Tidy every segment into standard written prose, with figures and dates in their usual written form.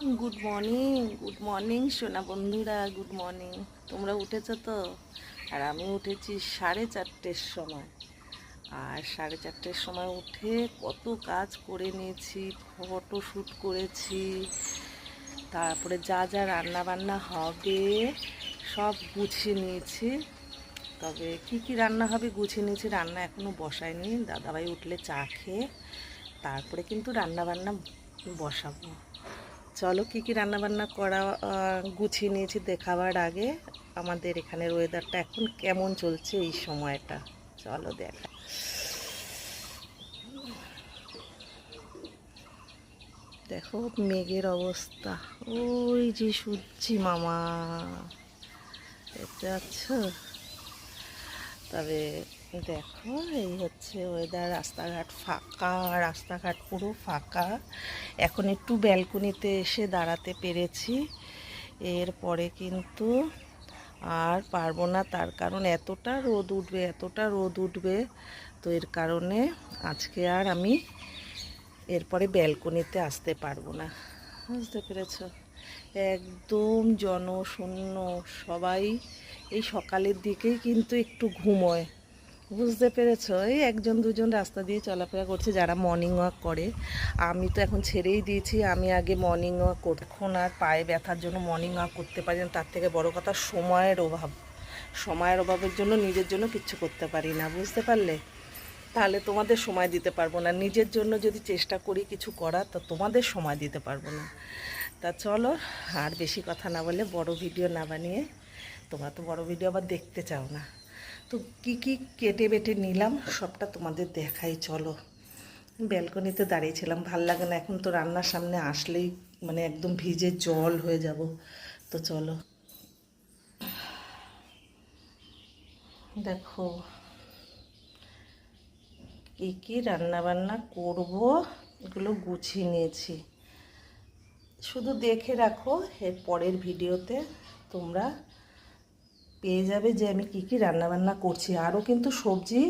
Good morning সোনা বন্ধুরা, good morning. তোমরা উঠেছো তো? আর আমি উঠেছি 4:30-র সময়। আর 4:30-র সময় উঠে কত কাজ করে নিয়েছি, ফটো শ্যুট করেছি, তারপরে যা যা রান্না বান্না হবে সব গুছিয়ে নিয়েছি। তবে কি কি রান্না হবে গুছিয়ে নিয়েছি, রান্না এখনও বসাইনি। দাদাভাই উঠলে চা খেয়ে তারপরে কিন্তু রান্না বান্না বসাবো। চলো কি কি রান্না বান্না করা গুছিয়ে নিয়েছি দেখাবার আগে আমাদের এখানের ওয়েদারটা এখন কেমন চলছে এই সময়টা চলো দেখা। দেখো মেঘের অবস্থা, ওই যে সূর্যি মামা দেখতে পাচ্ছ। তবে দেখো এই হচ্ছে ওয়েদার, রাস্তাঘাট ফাঁকা, রাস্তাঘাট পুরো ফাঁকা। এখন একটু ব্যালকনিতে এসে দাঁড়াতে পেরেছি, এরপরে কিন্তু আর পারবো না, তার কারণ এতটা রোদ উঠবে, এতটা রোদ উঠবে। তো এর কারণে আজকে আর আমি এরপরে ব্যালকনিতে আসতে পারবো না, বুঝতে পেরেছ? একদম জনশূন্য, সবাই এই সকালের দিকেই কিন্তু একটু ঘুমোয়, বুঝতে পেরেছ? এই একজন দুজন রাস্তা দিয়ে চলাফেরা করছে যারা মর্নিং ওয়াক করে। আমি তো এখন ছেড়েই দিয়েছি, আমি আগে মর্নিং ওয়াক এখন আর পায়ে ব্যথার জন্য মর্নিং ওয়াক করতে পারি না। তার থেকে বড় কথা সময়ের অভাব, সময়ের অভাবের জন্য নিজের জন্য কিচ্ছু করতে পারি না, বুঝতে পারলে? তাহলে তোমাদের সময় দিতে পারবো না। নিজের জন্য যদি চেষ্টা করি কিছু করার, তো তোমাদের সময় দিতে পারবো না। তা চলো আর বেশি কথা না বলে, বড় ভিডিও না বানিয়ে, তোমরা তো বড় ভিডিও আবার দেখতে চাও না, তো কি কি কেটে বেটে নিলাম সবটা তোমাদের দেখাই। চলো, ব্যালকনিতে দাঁড়িয়েছিলাম, ভাল লাগে না এখন তো, রান্নার সামনে আসলেই মানে একদম ভিজে জল হয়ে যাব। তো চলো দেখো কী কী রান্নাবান্না করব, এগুলো গুছিয়ে নিয়েছি। শুধু দেখে রাখো, এর পরের ভিডিওতে তোমরা পেয়ে যাবে যে আমি কি কি রান্নাবান্না করছি। আরও কিন্তু সবজি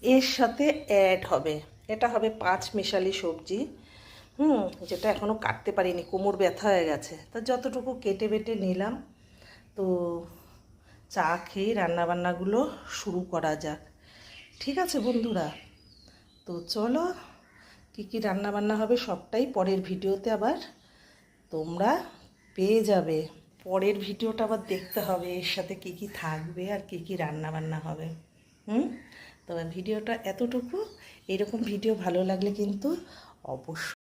এর সাথে অ্যাড হবে, এটা হবে 5 মিশালি সবজি, যেটা এখনও কাটতে পারিনি, কোমর ব্যথা হয়ে গেছে। তা যতটুকু কেটে বেটে নিলাম। তো চা খেয়ে রান্নাবান্নাগুলো শুরু করা যাক, ঠিক আছে বন্ধুরা? তো চলো, কী কী রান্নাবান্না হবে সবটাই পরের ভিডিওতে আবার তোমরা পেয়ে যাবে। পরের ভিডিওটা আবার দেখতে হবে এর সাথে কী কী থাকবে আর কী কী রান্নাবান্না হবে। তবে ভিডিওটা এতটুকু, এরকম ভিডিও ভালো লাগলে কিন্তু অবশ্যই